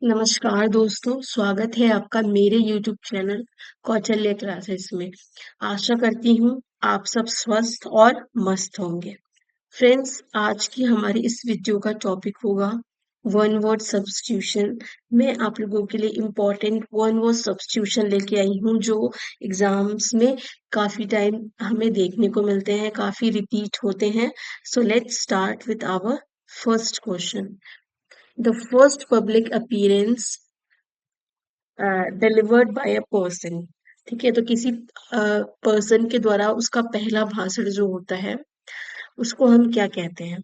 नमस्कार दोस्तों, स्वागत है आपका मेरे YouTube चैनल कौशल्य क्लासेस में। आशा करती हूँ आप सब स्वस्थ और मस्त होंगे। फ्रेंड्स, आज की हमारी इस वीडियो का टॉपिक होगा वन वर्ड सब्स्टिट्यूशन। मैं आप लोगों के लिए इम्पोर्टेंट वन वर्ड सब्स्टिट्यूशन लेके आई हूँ जो एग्जाम्स में काफी टाइम हमें देखने को मिलते हैं, काफी रिपीट होते हैं। So let's start with our first question. The first public appearance delivered by a person. ठीक है, तो किसी पर्सन के द्वारा उसका पहला भाषण जो होता है उसको हम क्या कहते हैं?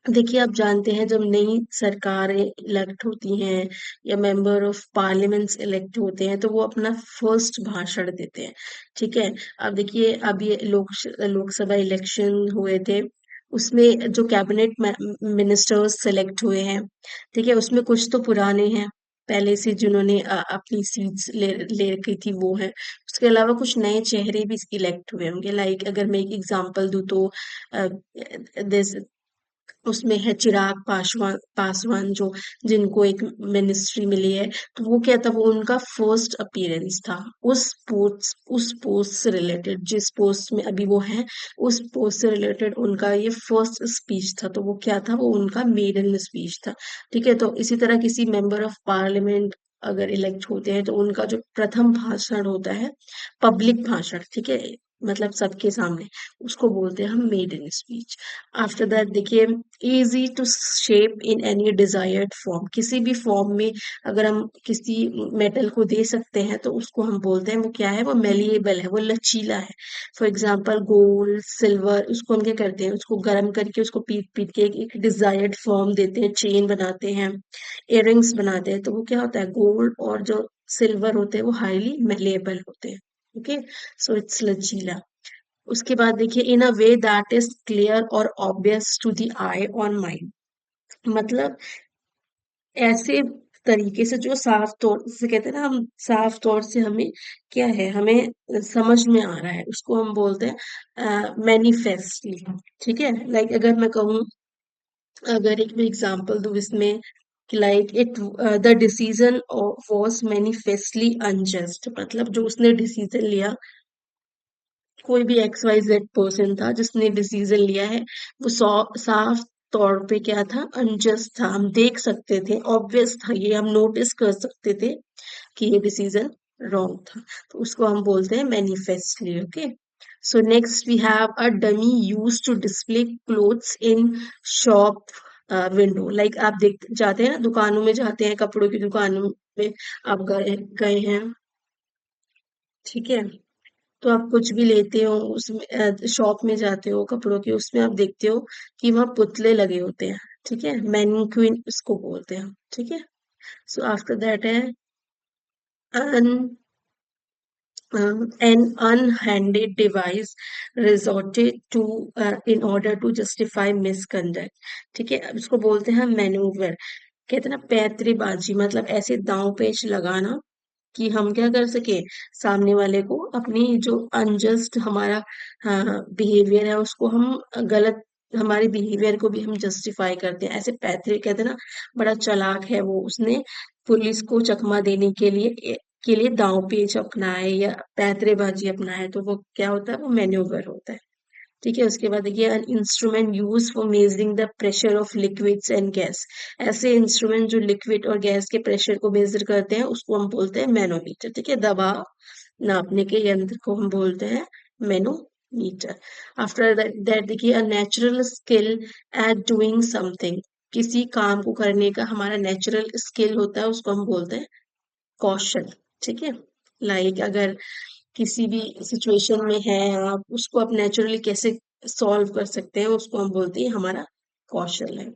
देखिए, आप जानते हैं जब नई सरकारें इलेक्ट होती हैं या मेंबर ऑफ पार्लियामेंट्स इलेक्ट होते हैं तो वो अपना फर्स्ट भाषण देते हैं। ठीक है, अब देखिए, अब ये लोकसभा इलेक्शन हुए थे, उसमें जो कैबिनेट मिनिस्टर्स सेलेक्ट हुए हैं, ठीक है, उसमें कुछ तो पुराने हैं पहले से जिन्होंने अपनी सीट्स ले रखी थी वो है। उसके अलावा कुछ नए चेहरे भी इलेक्ट हुए होंगे। लाइक अगर मैं एक एग्जांपल दूं तो दिस उसमें है चिराग पासवान पासवान जो जिनको एक मिनिस्ट्री मिली है। तो वो क्या था, वो उनका फर्स्ट अपीयरेंस था उस पोस्ट से रिलेटेड, जिस पोस्ट में अभी वो है उस पोस्ट से रिलेटेड उनका ये फर्स्ट स्पीच था। तो वो क्या था, वो उनका मेडन स्पीच था। ठीक है, तो इसी तरह किसी मेंबर ऑफ पार्लियामेंट अगर इलेक्ट होते हैं तो उनका जो प्रथम भाषण होता है, पब्लिक भाषण, ठीक है, मतलब सबके सामने, उसको बोलते हैं हम मेडन स्पीच। आफ्टर दैट देखिए, easy to shape in any desired form, किसी भी फॉर्म में अगर हम किसी मेटल को दे सकते हैं तो उसको हम बोलते हैं वो क्या है, वो मेलिएबल है, वो लचीला है। फॉर एग्जांपल गोल्ड सिल्वर, उसको हम क्या करते हैं, उसको गर्म करके उसको पीट पीट के एक डिजायर्ड फॉर्म देते हैं, चेन बनाते हैं, इयररिंग्स बनाते हैं। तो वो क्या होता है, गोल्ड और जो सिल्वर होते हैं वो हाईली मेलिएबल होते हैं। ओके, सो इट्स लचीला। उसके बाद देखिए, in a way that is clear और obvious to the eye on mind, मतलब ऐसे तरीके से जो साफ तौर से, कहते हैं ना हम, साफ तौर से हमें क्या है, हमें समझ में आ रहा है, उसको हम बोलते हैं मैनिफेस्टली। ठीक है, लाइक अगर मैं कहूँ, अगर एक मैं एग्जांपल दूं इसमें कि like it the decision was manifestly unjust, मतलब जो उसने डिसीजन लिया, कोई भी एक्स वाई जेड पर्सन था जिसने डिसीजन लिया है, वो साफ तौर पे क्या था, अनजस्ट था। हम देख सकते थे, ऑब्वियस था, ये हम नोटिस कर सकते थे कि ये डिसीजन रॉन्ग था। तो उसको हम बोलते हैं manifestly. Okay, so next we have a dummy use to display clothes in shop window. Like आप देख जाते हैं ना, दुकानों में जाते हैं, कपड़ों की दुकानों में आप गए गए हैं, ठीक है, तो आप कुछ भी लेते हो उसमें, शॉप में जाते हो कपड़ों की, उसमें आप देखते हो कि वहां पुतले लगे होते हैं। ठीक है, मैनिक्विन इसको बोलते हैं। ठीक है, सो आफ्टर दैट है अन an unhanded device resorted to in order to justify misconduct। ठीक है, अब इसको बोलते हैं मैनूवर। कहते हैं ना पैतरेबाजी, मतलब ऐसे दांव पेच लगाना कि हम क्या कर सके, सामने वाले को अपनी जो अनजस्ट हमारा बिहेवियर है उसको हम गलत, हमारे बिहेवियर को भी हम जस्टिफाई करते हैं। ऐसे पैतरे, कहते हैं ना बड़ा चालाक है वो, उसने पुलिस को चकमा देने के लिए दांव पेच अपनाए या पैतरेबाजी अपनाए, तो वो क्या होता है, वो मैन्यूवर होता है। ठीक है, उसके बाद देखिए, an instrument use for measuring the pressure of liquids and gas. ऐसे इंस्ट्रूमेंट जो लिक्विड और गैस के प्रेशर को मेजर करते हैं उसको हम बोलते हैं मैनोमीटर। ठीक है, दबाव नापने के यंत्र को हम बोलते हैं मैनोमीटर। आफ्टर दैट देखिए, a natural skill at doing something, किसी काम को करने का हमारा नेचुरल स्किल होता है, उसको हम बोलते हैं कौशल। ठीक है, लाइक अगर किसी भी सिचुएशन में है आप, उसको आप नेचुरली कैसे सॉल्व कर सकते हैं, उसको हम बोलते हैं हमारा कौशल है।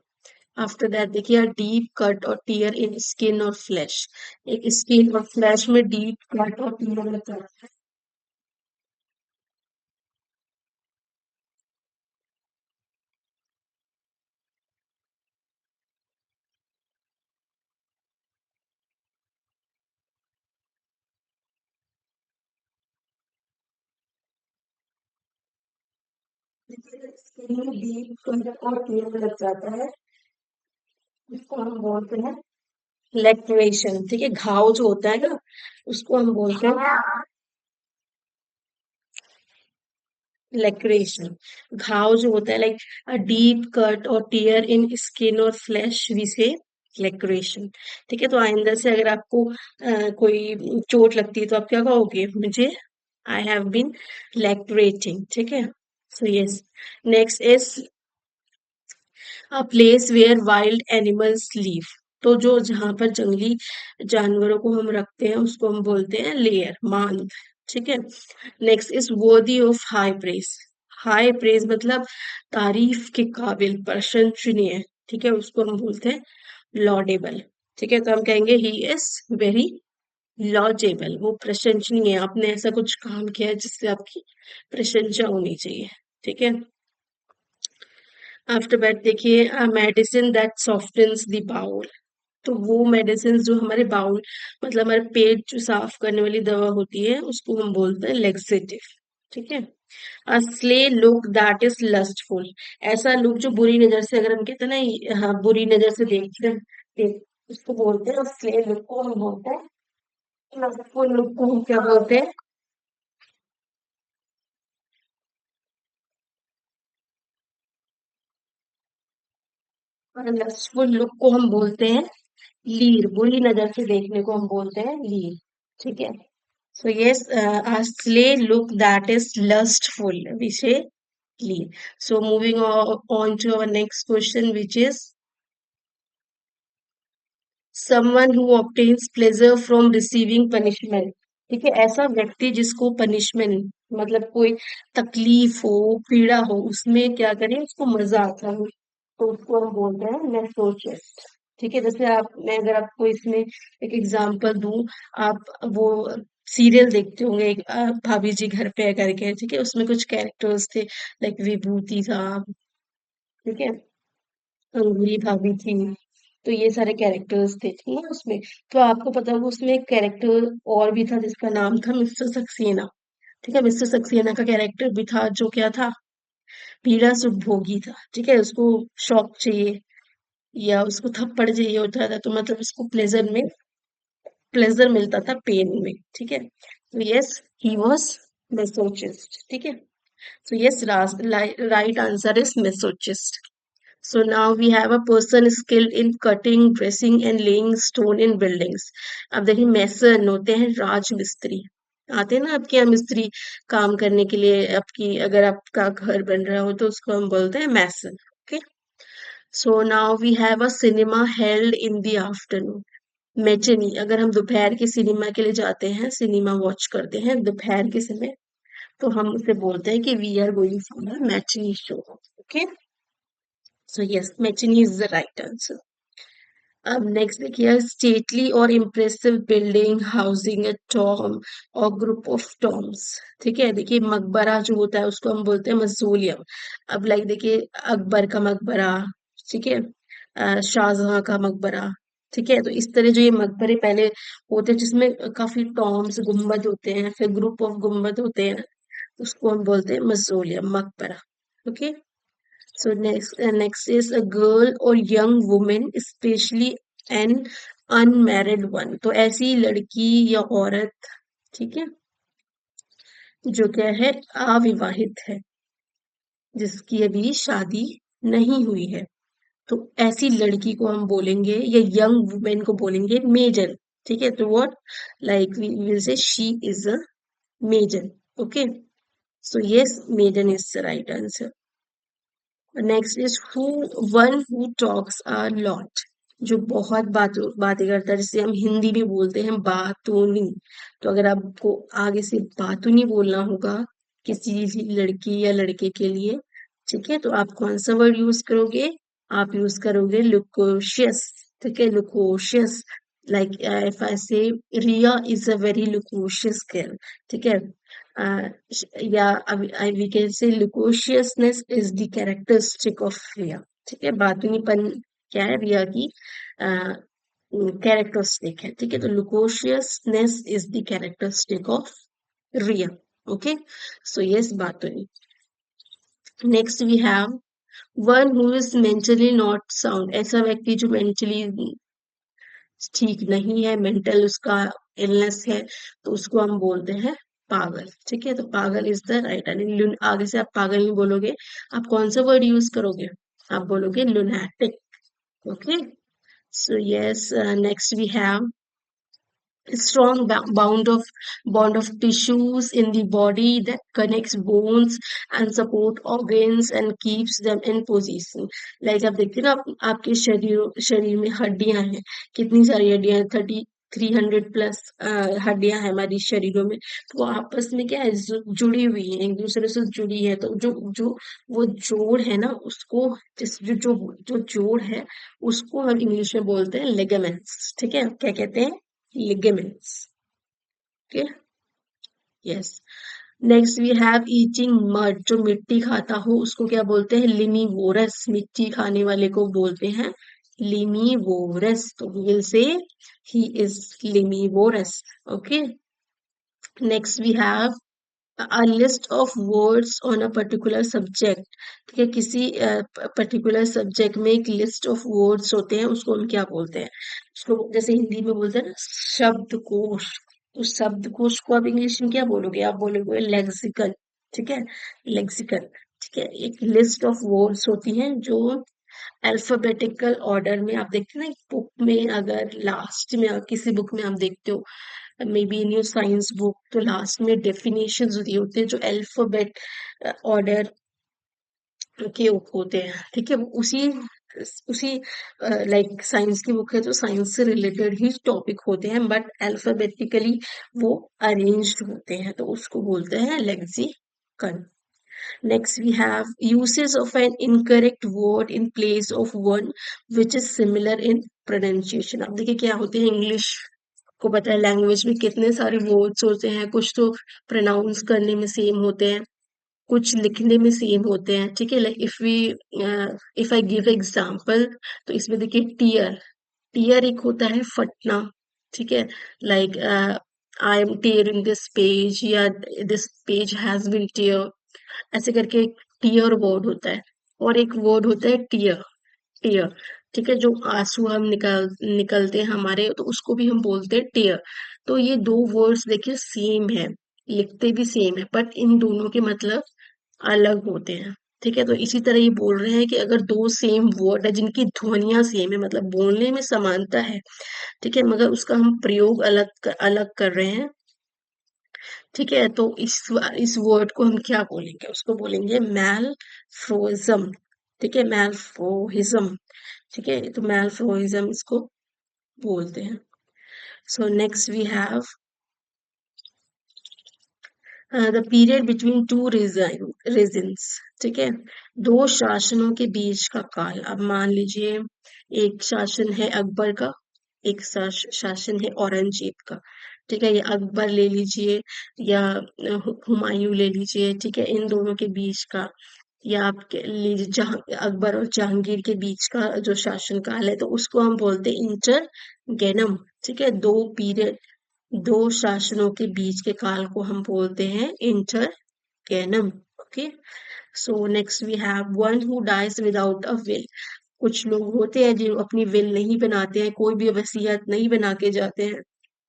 आफ्टर दैट देखिए, डीप कट और टीयर इन स्किन और फ्लैश। एक स्किन और फ्लैश में डीप कट और टीयर लगता है। स्किन में डीप कट और टीयर लग जाता है, इसको हम बोलते हैं लैक्रेशन, ठीक है, घाव जो होता है ना, उसको हम बोलते हैं लैक्रेशन। घाव जो होता है, लाइक अ डीप कट और टीयर इन स्किन और फ्लैश, वी से लैक्रेशन। ठीक है, तो आइंदा से अगर आपको कोई चोट लगती है तो आप क्या कहोगे? मुझे आई हैव बीन लैक्रेटिंग। ठीक है, so yes. Next is a place where wild animals live. तो जो जहां पर जंगली जानवरों को हम रखते हैं उसको हम बोलते हैं लेयर, मांद। ठीक है, next is worthy of high praise. High praise मतलब तारीफ के काबिल, प्रशंसनीय। ठीक है, उसको हम बोलते हैं लॉडेबल। ठीक है, तो हम कहेंगे ही इज वेरी लॉजेबल, वो प्रशंसनीय है, आपने ऐसा कुछ काम किया है जिससे आपकी प्रशंसा होनी चाहिए। ठीक है, आफ्टर दैट देखिए medicine that softens the bowel. तो वो मेडिसिन जो हमारे बाउल मतलब हमारे पेट जो साफ करने वाली दवा होती है उसको हम बोलते हैं लेक्सेटिव। ठीक है, a sly look that is lustful. ऐसा लुक जो बुरी नजर से, अगर हम कहते हैं ना हाँ, बुरी नजर से देख उसको बोलते हैं, स्ले लुक को हम बोलते हैं लस्टफुल लुक को हम क्या बोलते हैं? लस्टफुल लुक को हम बोलते हैं लीर। बुरी नजर से देखने को हम बोलते हैं लीर। ठीक है, so yes, a slay look that is lustful, we say lean. So moving on to our next question, which is someone who obtains pleasure from receiving punishment. ठीक है, ऐसा व्यक्ति जिसको पनिशमेंट मतलब कोई तकलीफ हो, पीड़ा हो, उसमें क्या करें, उसको मजा आता हो, तो उसको हम बोलते हैं मैसोचिस्ट। ठीक है, जैसे आप, मैं अगर आपको इसमें एक एग्जांपल दूं, आप वो सीरियल देखते होंगे एक, भाभी जी घर पे है करके। ठीक है, उसमें कुछ कैरेक्टर्स थे, लाइक विभूति था। ठीक है, अंगूरी भाभी थी, तो ये सारे कैरेक्टर्स थे, ठीक है उसमें। तो आपको पता होगा उसमें एक कैरेक्टर और भी था जिसका नाम था मिस्टर सक्सेना। ठीक है, मिस्टर सक्सेना का कैरेक्टर भी था जो क्या था, पीड़ा सुख भोगी था। ठीक है, उसको शौक चाहिए या उसको थप्पड़ चाहिए होता था, तो मतलब उसको प्लेजर मिलता था पेन में। ठीक है, तो यस, ही वॉज मेसोचिस्ट। ठीक है, so yes, right answer is mesochist. So now we have a person skilled in cutting, dressing and laying stone in buildings. अब देखिए मैसन होते हैं राजमिस्त्री। आते हैं ना आपके यहाँ मिस्त्री काम करने के लिए, आपकी अगर आपका घर बन रहा हो तो उसको हम बोलते हैं मैसन। Okay, so now we have a cinema held in the afternoon. Matinee, अगर हम दोपहर के सिनेमा के लिए जाते हैं, सिनेमा वॉच करते हैं दोपहर के समय, तो हम उसे बोलते हैं कि we are going for a matinee show. Okay, so yes, matinee is the right answer. अब नेक्स्ट देखिए, स्टेटली और impressive building housing a tomb और ग्रुप ऑफ टॉम्स। ठीक है, देखिए मकबरा जो होता है उसको हम बोलते हैं मज़ोलियम। अब लाइक देखिए अकबर का मकबरा, ठीक है, शाहजहां का मकबरा। ठीक है, तो इस तरह जो ये मकबरे पहले होते हैं जिसमें काफी टॉम्स गुम्बद होते हैं, फिर ग्रुप ऑफ गुम्बद होते हैं, उसको हम बोलते हैं मज़ोलियम, मकबरा। Okay, so next is a girl or young woman, especially an unmarried one. तो ऐसी लड़की या औरत, ठीक है, जो क्या है, अविवाहित है, जिसकी अभी शादी नहीं हुई है, तो ऐसी लड़की को हम बोलेंगे या यंग वुमेन को बोलेंगे मेजर। ठीक है, तो what, like we will say she is a major. Okay, so yes, major is the right answer. Next is who, one who talks a lot, जो बहुत बातें करता है, जिसे हम हिंदी में बोलते हैं बातूनी। तो अगर आपको आगे से बातूनी बोलना होगा किसी लड़की या लड़के के लिए, ठीक है, तो आप कौन सा वर्ड यूज करोगे? आप यूज करोगे लुकोशियस। ठीक है, लुकोशियस, लाइक इफ आई से रिया इज अ वेरी लुकोशियस गर्ल। ठीक है, yeah, we can say locotiousness is the characteristic of रिया। ठीक है, बातूनीपन क्या है, रिया की कैरेक्टरिस्टिक है। ठीक है, तो locotiousness is the characteristic of रिया। ओके, सो यस, बातूनी। Next we have one who is mentally not sound. ऐसा व्यक्ति जो मेंटली ठीक नहीं है, मेंटल उसका इलनेस है, तो उसको हम बोलते हैं पागल। ठीक है, तो पागल इज द राइट आंसर। आगे से आप पागल नहीं बोलोगे, आप कौन सा वर्ड यूज करोगे? आप बोलोगे lunatic. Okay, so yes, next we have strong bond of tissues in the body that connects bones and support organs and keeps them in position. Like आप देखते हैं ना, आपके शरीर में हड्डियां हैं, कितनी सारी हड्डियां हैं, 300 प्लस हड्डियां हैं हमारी शरीरों में। तो वो आपस में क्या है, जुड़ी हुई है, एक दूसरे से जुड़ी है। तो जो जो वो जोड़ है ना, उसको जिस जो जो जो जोड़ है, उसको हम इंग्लिश में बोलते हैं लिगामेंट्स। ठीक है, क्या कहते हैं? ligaments. Okay, yes. Next we have eating mud, जो मिट्टी खाता हो उसको क्या बोलते हैं? लिमीवोरस। मिट्टी खाने वाले को बोलते हैं लिमीवोरस। तो we will say he is limivorous. Okay, next we have a list of words on a particular subject। ठीक है, किसी पर्टिकुलर सब्जेक्ट में एक लिस्ट ऑफ वर्ड्स होते हैं, उसको हम क्या बोलते हैं? उसको जैसे हिंदी में बोलते हैं ना शब्दकोश, तो शब्दकोश को आप इंग्लिश में क्या बोलोगे? आप बोलोगे लेक्सिकन। ठीक है, लेक्सिकन। ठीक है, एक लिस्ट ऑफ वर्ड्स होती हैं जो अल्फाबेटिकल ऑर्डर में, आप देखते हैं ना बुक में, अगर लास्ट में किसी बुक में आप देखते हो, may be in your science book, तो लास्ट में डेफिनेशंस दिए होते हैं जो अल्फाबेट ऑर्डर के होते हैं। ठीक है, वो उसी उसी लाइक साइंस की बुक है तो साइंस से रिलेटेड ही टॉपिक होते हैं, बट अल्फाबेटिकली वो अरेंज्ड होते हैं, तो उसको बोलते हैं lexicon. Next, we have uses of an incorrect word in place of one which is similar in pronunciation। अब देखिए क्या होते हैं, इंग्लिश को पता है लैंग्वेज में कितने सारे वर्ड्स होते हैं, कुछ तो प्रोनाउंस करने में सेम होते हैं, कुछ लिखने में सेम होते हैं। ठीक है, like if I give example, तो इसमें देखिए टीयर, टीयर एक होता है फटना। ठीक है, like I am tearing this page, या this page has been tear, ऐसे करके एक टीयर वर्ड होता है। और एक वर्ड होता है टीयर, टीयर। ठीक है, जो आंसू हम निकलते हैं हमारे, तो उसको भी हम बोलते हैं टीयर। तो ये दो वर्ड्स देखिए सेम है, लिखते भी सेम है, बट इन दोनों के मतलब अलग होते हैं। ठीक है, तो इसी तरह ये बोल रहे हैं कि अगर दो सेम वर्ड है जिनकी ध्वनियां सेम है, मतलब बोलने में समानता है, ठीक है, मगर उसका हम प्रयोग अलग कर रहे हैं। ठीक है, तो इस वर्ड को हम क्या बोलेंगे? उसको बोलेंगे मैलफ्रोइज्म। ठीक है, मैलफ्रोइज्म। ठीक है, तो मैलफ्रोइज्म इसको बोलते हैं। So next we have the period between two regions. ठीक है, दो शासनों के बीच का काल। अब मान लीजिए एक शासन है अकबर का, एक शासन है औरंगजेब का। ठीक है, ये अकबर ले लीजिए या हुमायूं ले लीजिए। ठीक है, इन दोनों के बीच का, या आप लीजिए जहां अकबर और जहांगीर के बीच का जो शासन काल है, तो उसको हम बोलते हैं इंटरगेनम। ठीक है, दो शासनों के बीच के काल को हम बोलते हैं इंटरगेनम। Okay, so next we have one who dies without a will. कुछ लोग होते हैं जो अपनी विल नहीं बनाते हैं, कोई भी वसीयत नहीं बना के जाते हैं,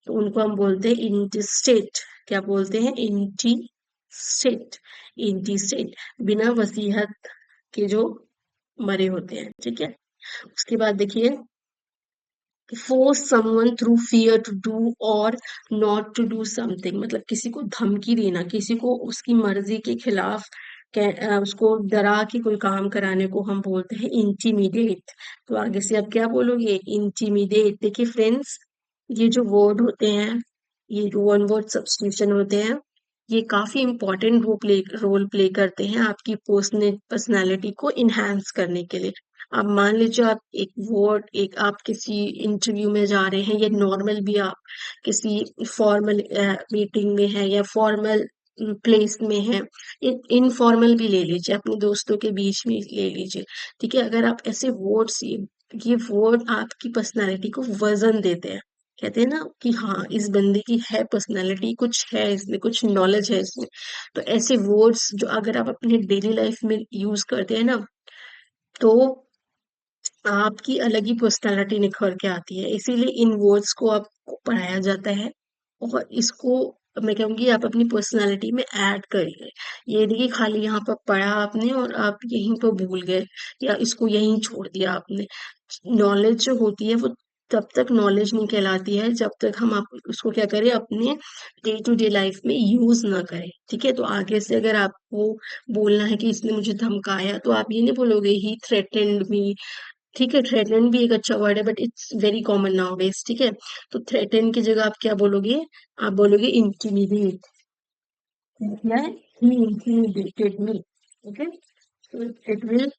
तो उनको हम बोलते हैं इंटेस्टेट। क्या बोलते हैं? इंटीस्टेट। इंटीस्टेट, बिना वसीयत के जो मरे होते हैं। ठीक है, उसके बाद देखिए force someone through fear to do or not to do something, मतलब किसी को धमकी देना, किसी को उसकी मर्जी के खिलाफ उसको डरा के कोई काम कराने को हम बोलते हैं इंटीमिडेट। तो आगे से आप क्या बोलोगे? इंटीमिडेट। देखिए फ्रेंड्स, ये जो वर्ड होते हैं, ये जो वन वर्ड सब्स्टिट्यूशन होते हैं, ये काफी इंपॉर्टेंट रोल प्ले करते हैं आपकी पर्सनैलिटी को इनहेंस करने के लिए। अब मान लीजिए आप एक आप किसी इंटरव्यू में जा रहे हैं, या नॉर्मल भी आप किसी फॉर्मल मीटिंग में है या फॉर्मल प्लेस में है, इनफॉर्मल भी ले लीजिए, अपने दोस्तों के बीच में ले लीजिए। ठीक है, अगर आप ऐसे वर्ड्स, ये वर्ड आपकी पर्सनालिटी को वजन देते हैं। कहते हैं ना कि हाँ, इस बंदे की है पर्सनालिटी, कुछ है इसमें, कुछ नॉलेज है इसमें। तो ऐसे वर्ड्स जो अगर आप अपने डेली लाइफ में यूज करते हैं ना, तो आपकी अलग ही पर्सनालिटी निखर के आती है, इसीलिए इन वर्ड्स को आपको पढ़ाया जाता है और इसको मैं कहूँगी आप अपनी पर्सनालिटी में ऐड करिए। ये नहीं कि खाली यहाँ पर पढ़ा आपने और आप यहीं पर भूल गए या इसको यहीं छोड़ दिया आपने। नॉलेज जो होती है वो तब तक नॉलेज नहीं कहलाती है जब तक हम आप उसको क्या करें अपने डे टू डे लाइफ में यूज ना करें। ठीक है, तो आगे से अगर आपको बोलना है कि इसने मुझे धमकाया तो आप ये नहीं बोलोगे ही थ्रेटेंड मी। ठीक है, थ्रेटन भी एक अच्छा वर्ड है but it's very common now days. ठीक है, तो थ्रेटन की जगह आप क्या बोलोगे? आप बोलोगे इंटिमिडेट। क्या है? He intimidated me. ओके, तो इट विल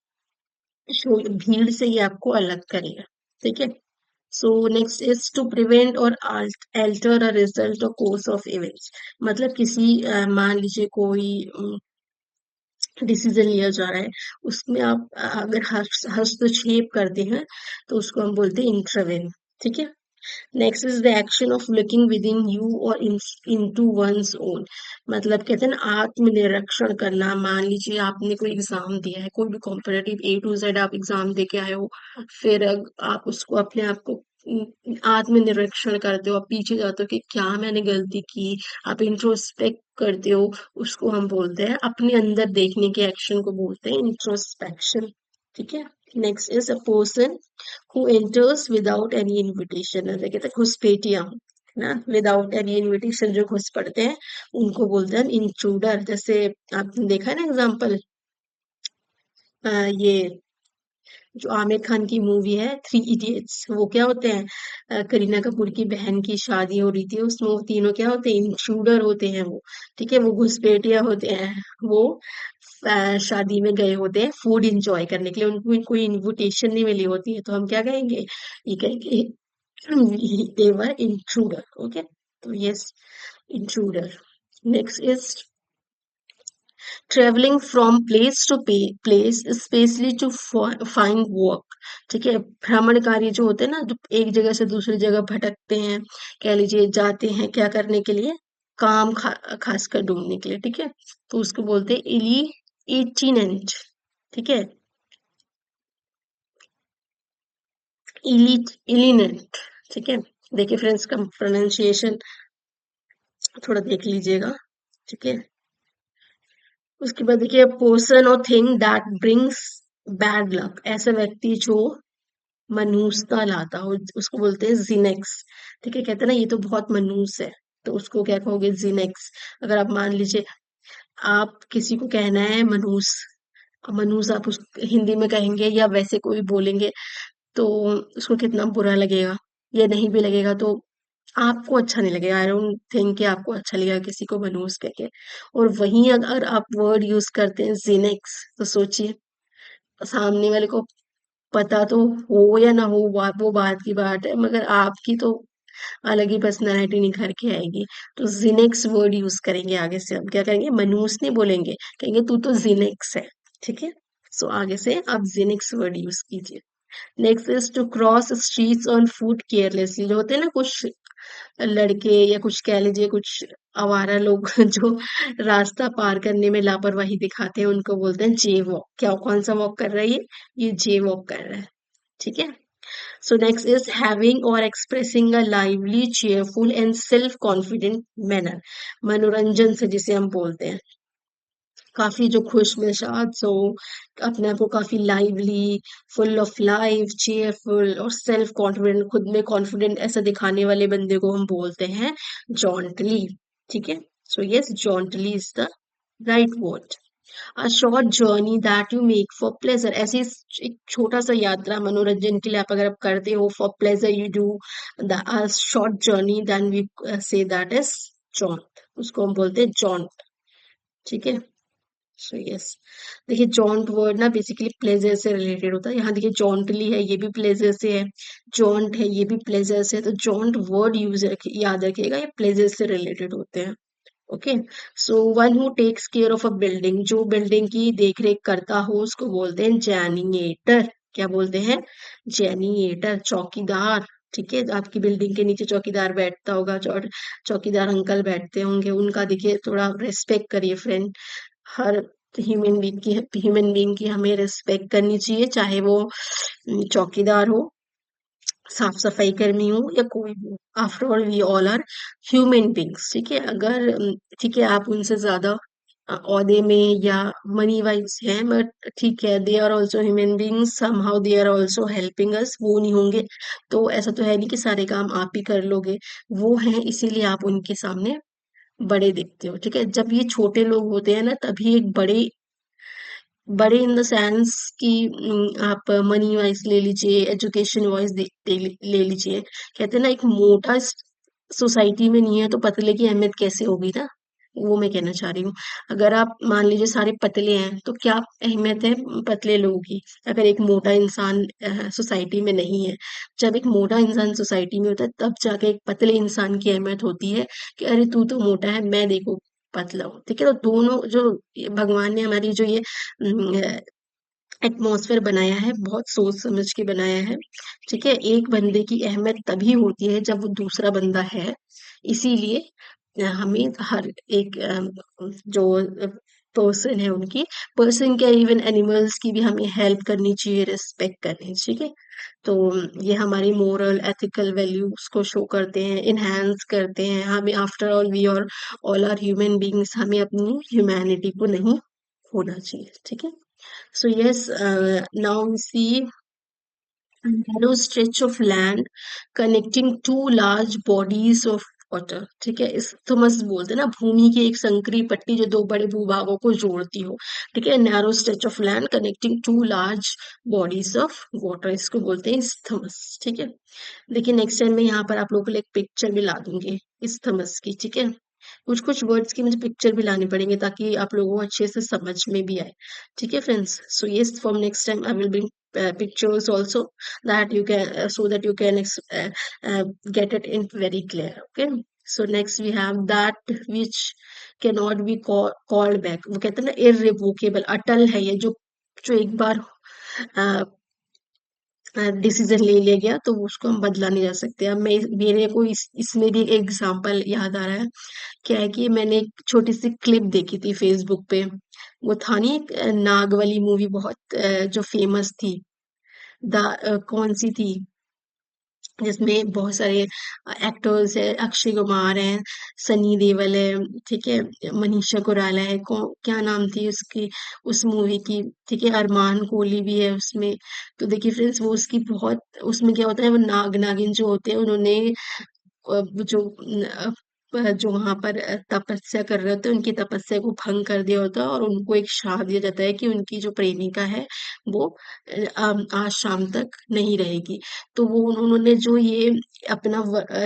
शो, भीड़ से ये आपको अलग करेगा। ठीक है, so next is to prevent और अल्टर अ रिजल्ट और कोर्स ऑफ इवेंट्स। मतलब किसी मान लीजिए कोई डिसीजन लिया जा रहा है, उसमें आप अगर हस्तक्षेप करते हैं तो उसको हम बोलते हैं इंटरवेन। ठीक है, next is the action of looking with in you और इनटू वंस ओन। मतलब कहते हैं ना आत्मनिरीक्षण करना। मान लीजिए आपने कोई एग्जाम दिया है, कोई भी कॉम्पिटेटिव ए टू जेड आप एग्जाम दे के आए हो, फिर आप उसको अपने आप को आत्मनिरीक्षण करते हो, आप पीछे जाते हो कि क्या मैंने गलती की, आप इंट्रोस्पेक्ट करते हो, उसको हम बोलते हैं अपने अंदर देखने के एक्शन को बोलते हैं इंट्रोस्पेक्शन। ठीक है, next is a person who enters without any invitation, ऐसे कहते हैं घुसपैठिया ना, विदाउट एनी इनविटेशन जो घुस पड़ते हैं उनको बोलते हैं इंट्रूडर। जैसे आपने देखा है ना एग्जाम्पल, ये जो आमिर खान की मूवी है थ्री इडियट्स, वो क्या होते हैं, करीना कपूर की बहन की शादी हो रही थी, उसमें वो तीनों क्या होते हैं, इंट्रूडर होते हैं वो। ठीक है, वो घुसपैठिया होते हैं। वो शादी में गए होते हैं फूड इंजॉय करने के लिए, उनको कोई इनविटेशन नहीं मिली होती है, तो हम क्या कहेंगे, ये कहेंगे they were intruder. Okay, so yes, intruder. Next is traveling from place to place, especially to find work. ठीक है, भ्रमणकारी जो होते हैं ना, जो एक जगह से दूसरी जगह भटकते हैं, कह लीजिए जाते हैं क्या करने के लिए, काम खासकर ढूंढने के लिए। ठीक है, तो उसको बोलते हैं इली इटिनेंट। ठीक है, इलिनेंट। ठीक है, देखिए फ्रेंड्स का प्रोनाउंसिएशन थोड़ा देख लीजिएगा। ठीक है, उसके बाद देखिए पर्सन और thing that brings bad luck. ऐसा व्यक्ति जो मनूसता लाता हो उसको बोलते हैं जिनेक्स। ठीक है, कहते हैं ना ये तो बहुत मनूस है, तो उसको क्या कहोगे, जिनेक्स। अगर आप मान लीजिए आप किसी को कहना है मनूस, मनूस आप उस हिंदी में कहेंगे या वैसे कोई बोलेंगे तो उसको कितना बुरा लगेगा, या नहीं भी लगेगा तो आपको अच्छा नहीं लगेगा। आई डोंट थिंक कि आपको अच्छा लगेगा किसी को मनूस कह के। और वहीं अगर आप वर्ड यूज करते हैं जिनेक्स, तो सोचिए सामने वाले को पता तो हो या ना हो, वो बात की बात है, मगर आपकी तो अलग ही पर्सनैलिटी निखर के आएगी। तो जिनेक्स वर्ड यूज करेंगे आगे से, हम क्या करेंगे, मनूस नहीं बोलेंगे, कहेंगे तू तो जिनेक्स है। ठीक है, सो आगे से आप जिनेक्स वर्ड यूज कीजिए। Next is to cross streets on foot carelessly. जो होते हैं ना कुछ लड़के या कुछ कह लीजिए कुछ आवारा लोग जो रास्ता पार करने में लापरवाही दिखाते हैं, उनको बोलते हैं जे वॉक। क्या कौन सा वॉक कर रहा है ये जे वॉक कर रहा है। ठीक है, सो नेक्स्ट इज हैविंग और expressing a lively cheerful and self confident manner. मनोरंजन से जिसे हम बोलते हैं, काफी जो खुश मिजाज हो, अपने आप को काफी lively, full of life, cheerful और सेल्फ कॉन्फिडेंट, खुद में कॉन्फिडेंट ऐसा दिखाने वाले बंदे को हम बोलते हैं जॉन्टली। ठीक है, so yes, jauntly is the right word. A short journey that you make for pleasure. ऐसी एक छोटा सा यात्रा मनोरंजन के लिए आप अगर आप करते हो, for pleasure you do the short journey, then we say that is jaunt, उसको हम बोलते हैं जॉन्ट। ठीक है, सो यस, देखिए जॉन्ट वर्ड ना बेसिकली प्लेजर से रिलेटेड होता है। यहाँ देखिए जॉन्टली है, ये भी प्लेजर से है, जॉन्ट है, ये भी प्लेजर से है, तो जॉन्ट वर्ड यूज याद रखिएगा, ये प्लेजर से रिलेटेड होते हैं। Okay, so one who takes care of a building, जो बिल्डिंग की देख रेख करता हो उसको बोलते हैं जैनिएटर। क्या बोलते हैं, जैनिएटर, चौकीदार। ठीक है, आपकी बिल्डिंग के नीचे चौकीदार बैठता होगा, चौकीदार अंकल बैठते होंगे, उनका देखिए थोड़ा रेस्पेक्ट करिए फ्रेंड। हर तो ह्यूमन बीइंग की हमें रिस्पेक्ट करनी चाहिए, चाहे वो चौकीदार हो, साफ सफाई कर्मी हो या कोई भी हो। After all we all are human beings, ठीक है। अगर ठीक है आप उनसे ज्यादा ओहदे में या मनी वाइज हैं, बट ठीक है, they are also human beings, somehow they are also helping us. वो नहीं होंगे तो ऐसा तो है नहीं कि सारे काम आप ही कर लोगे। वो हैं इसीलिए आप उनके सामने बड़े दिखते हो, ठीक है। जब ये छोटे लोग होते हैं ना, तभी एक बड़े बड़े इन द सेंस कि आप मनी वाइज ले लीजिए, एजुकेशन वाइज ले लीजिए। कहते हैं ना, एक मोटा सोसाइटी में नहीं है तो पतले की अहमियत कैसे होगी ना, वो मैं कहना चाह रही हूँ। अगर आप मान लीजिए सारे पतले हैं तो क्या अहमियत है पतले लोगों की, अगर एक मोटा इंसान सोसाइटी में नहीं है। जब एक मोटा इंसान सोसाइटी में होता है तब जाके एक पतले इंसान की अहमियत होती है कि अरे तू तो मोटा है, मैं देखो पतला हूँ, ठीक है। तो दोनों जो भगवान ने हमारी जो ये एटमॉस्फेयर बनाया है, बहुत सोच समझ के बनाया है, ठीक है। एक बंदे की अहमियत तभी होती है जब वो दूसरा बंदा है। इसीलिए हमें हर एक जो पर्सन है उनकी, पर्सन क्या, इवन एनिमल्स की भी हमें हेल्प करनी चाहिए, रिस्पेक्ट करनी चाहिए, ठीक है। तो ये हमारी मोरल एथिकल वैल्यूज को शो करते हैं, इनहेंस करते हैं। हमें आफ्टर ऑल वी और ऑल आर ह्यूमन बींग्स, हमें अपनी ह्यूमैनिटी को नहीं खोना चाहिए, ठीक है। So yes, now we see a narrow stretch of land connecting two large bodies of water, ठीक है। इस्थमस बोलते हैं ना, भूमि की एक संकरी पट्टी जो दो बड़े भूभागों को जोड़ती हो, ठीक है। Narrow stretch of land connecting two large bodies of water, इसको बोलते हैं इस्थमस, ठीक है। देखिए नेक्स्ट टाइम मैं यहाँ पर आप लोगों के लिए एक पिक्चर भी ला दूंगी इस्थमस की, ठीक है। कुछ कुछ वर्ड्स की मुझे पिक्चर भी लानी पड़ेंगे ताकि आप लोगों को अच्छे से समझ में भी आए, ठीक है friends. So yes, from next time I will bring pictures also, that you can so that you can get it in very clear, okay। so next we have that which cannot be called back, वो कहते हैं ना irrevocable, अटल है ये, जो एक बार decision ले लिया गया तो उसको हम बदला नहीं जा सकते। अब मेरे को इसमें भी एक एग्जांपल याद आ रहा है। क्या है कि मैंने एक छोटी सी क्लिप देखी थी फेसबुक पे। वो था नहीं एक नाग वाली मूवी, बहुत जो फेमस थी। कौन सी थी जिसमें बहुत सारे एक्टर्स है, अक्षय कुमार है, सनी देओल है, ठीक है, मनीषा कोइराला है, क्या नाम थी उसकी, उस मूवी की, ठीक है, अरमान कोहली भी है उसमें। तो देखिए फ्रेंड्स, वो उसकी बहुत, उसमें क्या होता है, वो नाग नागिन जो होते हैं उन्होंने जो जो वहां पर तपस्या कर रहे होते हैं, उनकी तपस्या को भंग कर दिया होता है और उनको एक श्राप दिया जाता है कि उनकी जो प्रेमिका है वो आज शाम तक नहीं रहेगी। तो वो उन्होंने जो ये अपना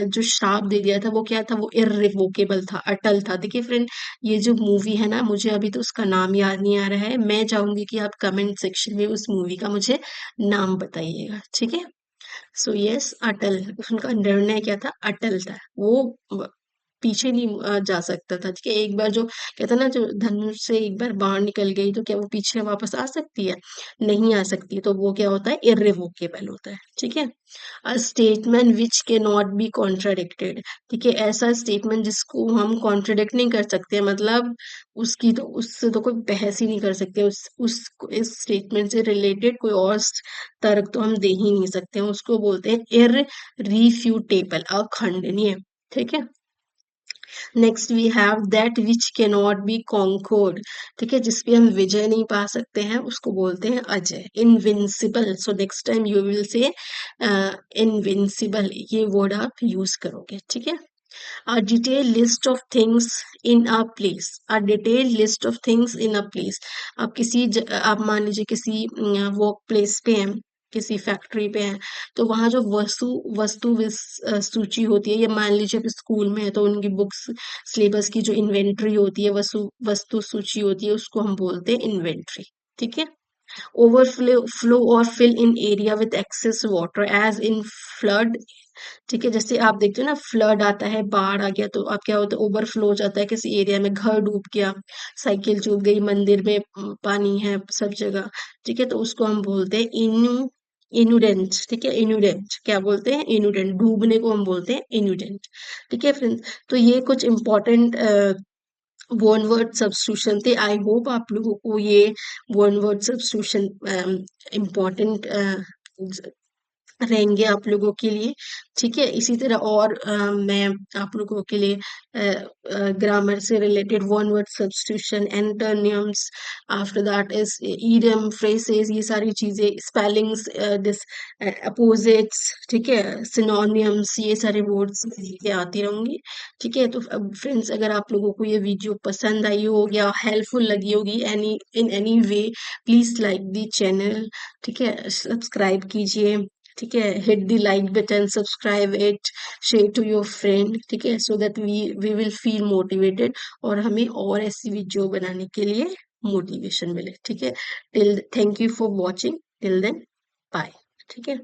जो श्राप दे दिया था वो क्या था, वो इररिवोकेबल था, अटल था। देखिए फ्रेंड, ये जो मूवी है ना, मुझे अभी तो उसका नाम याद नहीं आ रहा है, मैं चाहूंगी कि आप कमेंट सेक्शन में उस मूवी का मुझे नाम बताइएगा, ठीक है। सो यस, अटल, उनका निर्णय क्या था, अटल था। वो पीछे नहीं जा सकता था, ठीक है। एक बार जो कहता है ना, जो धनुष से एक बार बाण निकल गई तो क्या वो पीछे वापस आ सकती है, नहीं आ सकती। तो वो क्या होता है, इररिवोकेबल होता है, ठीक है। अ स्टेटमेंट विच के नॉट बी कॉन्ट्राडिक्टेड, ठीक है। ऐसा स्टेटमेंट जिसको हम कॉन्ट्रडिक्ट नहीं कर सकते, मतलब उसकी तो, उससे तो कोई बहस ही नहीं कर सकते, उस इस स्टेटमेंट से रिलेटेड कोई और तर्क तो हम दे ही नहीं सकते हैं, उसको बोलते हैं इररिफ्यूटेबल, अखंडनीय, ठीक है। Next we have that which can not be concord, ठीक है, जिसपे हम विजय नहीं पा सकते हैं उसको बोलते हैं Ajay, invincible. So next time you will say invincible, ये वर्ड आप यूज करोगे, ठीक है। A detailed list of things in a place, a detailed list of things in a place। आप आप मान लीजिए किसी वर्क प्लेस पे हैं, किसी फैक्ट्री पे हैं, तो वहां जो वस्तु वस्तु सूची होती है, या मान लीजिए आप स्कूल में है तो उनकी बुक्स सिलेबस की जो इन्वेंट्री होती है, वस्तु वस्तु सूची होती है, उसको हम बोलते हैं इन्वेंट्री, ठीक है। ओवरफ्लो फ्लो और fill in area with excess water as in flood, ठीक है। जैसे आप देखते हो ना, फ्लड आता है, बाढ़ आ गया तो आप क्या होता है, ओवरफ्लो हो जाता है किसी एरिया में, घर डूब गया, साइकिल डूब गई, मंदिर में पानी है सब जगह, ठीक है। तो उसको हम बोलते हैं इनुडेंट, ठीक है। इनुडेंट क्या बोलते हैं, इनुडेंट, डूबने को हम बोलते हैं इनुडेंट, ठीक है फ्रेंड्स। तो ये कुछ इंपॉर्टेंट वन वर्ड सब्स्टिट्यूशन थे। आई होप आप लोगों को ये वन वर्ड सब्स्टिट्यूशन इम्पोर्टेंट रहेंगे आप लोगों के लिए। ठीक है, इसी तरह और मैं आप लोगों के लिए ग्रामर से related one word substitution, antonyms, after that is idiom, phrases, ये सारी चीजें, स्पेलिंग्स, दिस अपोजिट्स, ठीक है, सिनोनियम्स, ये सारे वर्ड्स लेके आती रहूंगी। ठीक है, तो फ्रेंड्स अगर आप लोगों को ये वीडियो पसंद आई हो या हेल्पफुल लगी होगी any in any way, please like the channel. ठीक है, सब्सक्राइब कीजिए। ठीक है, hit the like button, subscribe it, share to your friend. ठीक है, so that we will feel motivated और हमें और ऐसी वीडियो बनाने के लिए मोटिवेशन मिले। ठीक है, till thank you for watching, till then bye. ठीक है।